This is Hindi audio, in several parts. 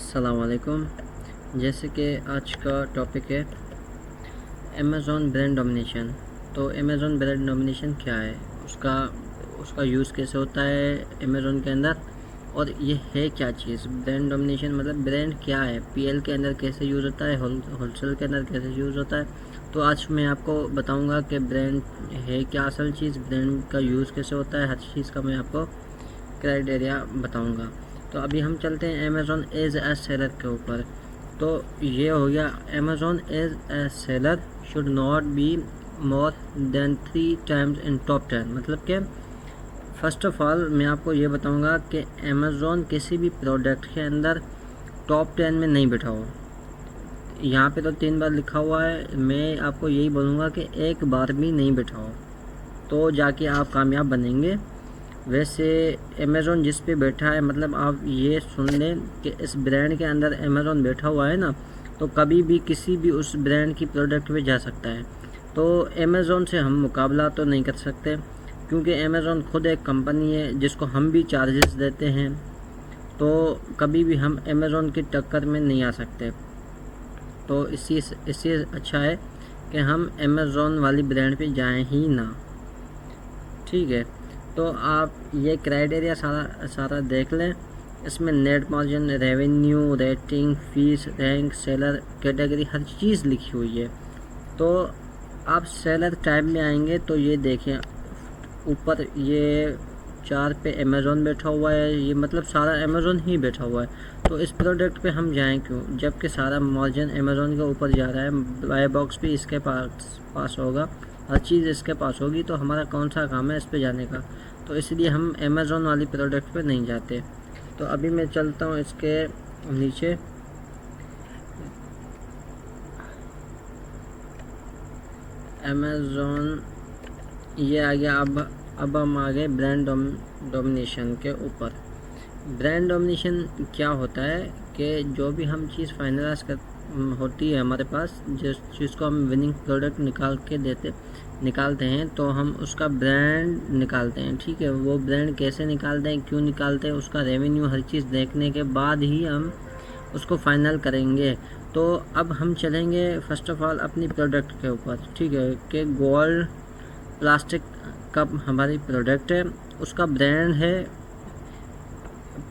अस्सलाम वालेकुम। जैसे कि आज का टॉपिक है अमेज़ॉन ब्रांड डोमिनेशन। तो अमेज़ॉन ब्रांड डोमिनेशन क्या है, उसका यूज़ कैसे होता है अमेज़ॉन के अंदर, और ये है क्या चीज़। ब्रांड डोमिनेशन मतलब ब्रांड क्या है, पीएल के अंदर कैसे यूज़ होता है, होलसेल के अंदर कैसे यूज़ होता है। तो आज मैं आपको बताऊंगा कि ब्रांड है क्या असल चीज़, ब्रांड का यूज़ कैसे होता है, हर चीज़ का मैं आपको क्राइटेरिया बताऊंगा। तो अभी हम चलते हैं अमेज़ॉन एज ए सेलर के ऊपर। तो ये हो गया, Amazon as a seller should not be more than 3 times in top 10। मतलब कि फर्स्ट ऑफ ऑल मैं आपको ये बताऊंगा कि अमेज़ॉन किसी भी प्रोडक्ट के अंदर टॉप 10 में नहीं बैठा हो। यहाँ पे तो 3 बार लिखा हुआ है, मैं आपको यही बोलूँगा कि एक बार भी नहीं बैठा हो तो जाके आप कामयाब बनेंगे। वैसे अमेज़ॉन जिस पे बैठा है, मतलब आप ये सुन लें कि इस ब्रांड के अंदर अमेज़ॉन बैठा हुआ है ना, तो कभी भी किसी भी उस ब्रांड की प्रोडक्ट पे जा सकता है। तो अमेज़ॉन से हम मुकाबला तो नहीं कर सकते, क्योंकि अमेज़ॉन खुद एक कंपनी है जिसको हम भी चार्जेस देते हैं, तो कभी भी हम अमेज़ॉन की टक्कर में नहीं आ सकते। तो इससे अच्छा है कि हम अमेज़ॉन वाली ब्रांड पे जाएं ही ना। ठीक है, तो आप ये क्राइटेरिया सारा देख लें। इसमें net margin, revenue, rating, fees, rank, seller category, हर चीज़ लिखी हुई है। तो आप सेलर टाइप में आएंगे तो ये देखें ऊपर ये 4 पे अमेज़ॉन बैठा हुआ है, ये मतलब सारा अमेज़ॉन ही बैठा हुआ है। तो इस प्रोडक्ट पे हम जाएं क्यों, जबकि सारा मार्जिन अमेज़ॉन के ऊपर जा रहा है, बाय बॉक्स भी इसके पास होगा, हर चीज़ इसके पास होगी, तो हमारा कौन सा काम है इस पे जाने का। तो इसलिए हम अमेज़ॉन वाली प्रोडक्ट पे नहीं जाते। तो अभी मैं चलता हूँ इसके नीचे। अमेज़ॉन ये आ गया। अब हम आ गए ब्रांड डोमिनेशन के ऊपर। ब्रांड डोमिनेशन क्या होता है कि जो भी हम चीज़ फाइनलाइज होती है हमारे पास, जिस चीज़ को हम विनिंग प्रोडक्ट निकालते हैं, तो हम उसका ब्रांड निकालते हैं। ठीक है, वो ब्रांड कैसे निकालते हैं, क्यों निकालते हैं, उसका रेवेन्यू, हर चीज़ देखने के बाद ही हम उसको फाइनल करेंगे। तो अब हम चलेंगे फर्स्ट ऑफ ऑल अपनी प्रोडक्ट के ऊपर। ठीक है, कि गोल्ड प्लास्टिक कप हमारी प्रोडक्ट है, उसका ब्रांड है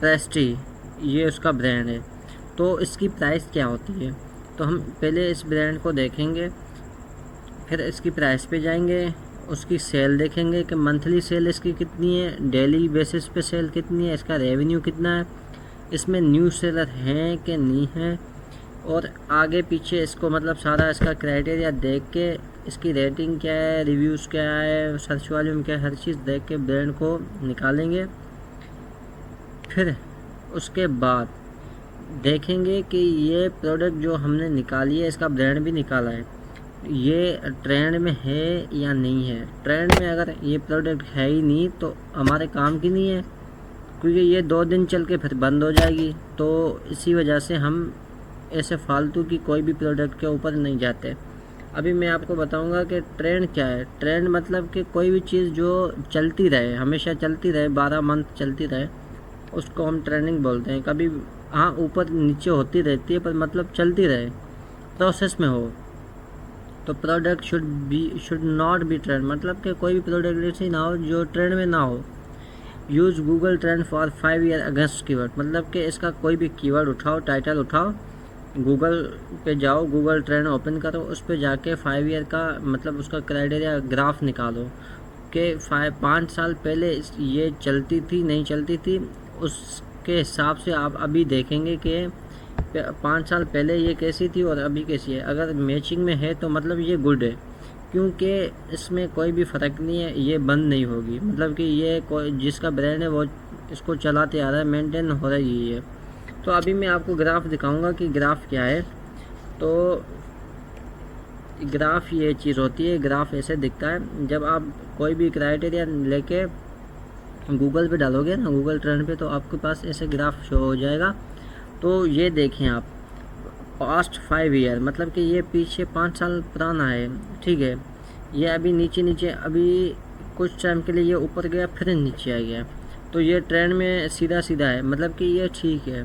प्रेस्टी, ये उसका ब्रांड है। तो इसकी प्राइस क्या होती है, तो हम पहले इस ब्रांड को देखेंगे, फिर इसकी प्राइस पे जाएंगे, उसकी सेल देखेंगे कि मंथली सेल इसकी कितनी है, डेली बेसिस पे सेल कितनी है, इसका रेवेन्यू कितना है, इसमें न्यू सेलर हैं कि नहीं हैं, और आगे पीछे इसको मतलब सारा इसका क्राइटेरिया देख के, इसकी रेटिंग क्या है, रिव्यूज़ क्या है, सर्च वॉल्यूम क्या है, हर चीज़ देख के ब्रांड को निकालेंगे। फिर उसके बाद देखेंगे कि ये प्रोडक्ट जो हमने निकाली है, इसका ब्रांड भी निकाला है, ये ट्रेंड में है या नहीं है। ट्रेंड में अगर ये प्रोडक्ट है ही नहीं तो हमारे काम की नहीं है, क्योंकि ये 2 दिन चल के फिर बंद हो जाएगी। तो इसी वजह से हम ऐसे फालतू की कोई भी प्रोडक्ट के ऊपर नहीं जाते। अभी मैं आपको बताऊंगा कि ट्रेंड क्या है। ट्रेंड मतलब कि कोई भी चीज़ जो चलती रहे, हमेशा चलती रहे, 12 मंथ चलती रहे, उसको हम ट्रेंडिंग बोलते हैं। कभी हाँ ऊपर नीचे होती रहती है, पर मतलब चलती रहे, प्रोसेस में हो। तो product should not B trend, मतलब कि कोई भी प्रोडक्ट ऐसी ना हो जो ट्रेंड में ना हो। Use Google trend for 5 year against keyword, मतलब कि इसका कोई भी कीवर्ड उठाओ, टाइटल उठाओ, गूगल पे जाओ, गूगल ट्रेंड ओपन करो, उस पे जाके 5 ईयर का मतलब उसका क्राइटेरिया ग्राफ निकालो कि 5 साल पहले ये चलती थी नहीं चलती थी, उसके हिसाब से आप अभी देखेंगे कि 5 साल पहले ये कैसी थी और अभी कैसी है। अगर मैचिंग में है तो मतलब ये गुड है, क्योंकि इसमें कोई भी फ़र्क नहीं है, ये बंद नहीं होगी। मतलब कि ये कोई जिसका ब्रांड है वो इसको चलाते आ रहा है, मेंटेन हो रही है। तो अभी मैं आपको ग्राफ दिखाऊंगा कि ग्राफ क्या है। तो ग्राफ ये चीज़ होती है, ग्राफ ऐसे दिखता है। जब आप कोई भी क्राइटेरिया लेके गूगल पे डालोगे ना, गूगल ट्रेंड पे, तो आपके पास ऐसे ग्राफ शो हो जाएगा। तो ये देखें आप, पास्ट 5 ईयर, मतलब कि ये पीछे 5 साल पुराना है। ठीक है, ये अभी नीचे अभी कुछ टाइम के लिए ये ऊपर गया, फिर नीचे आ गया। तो ये ट्रेंड में सीधा है, मतलब कि ये ठीक है।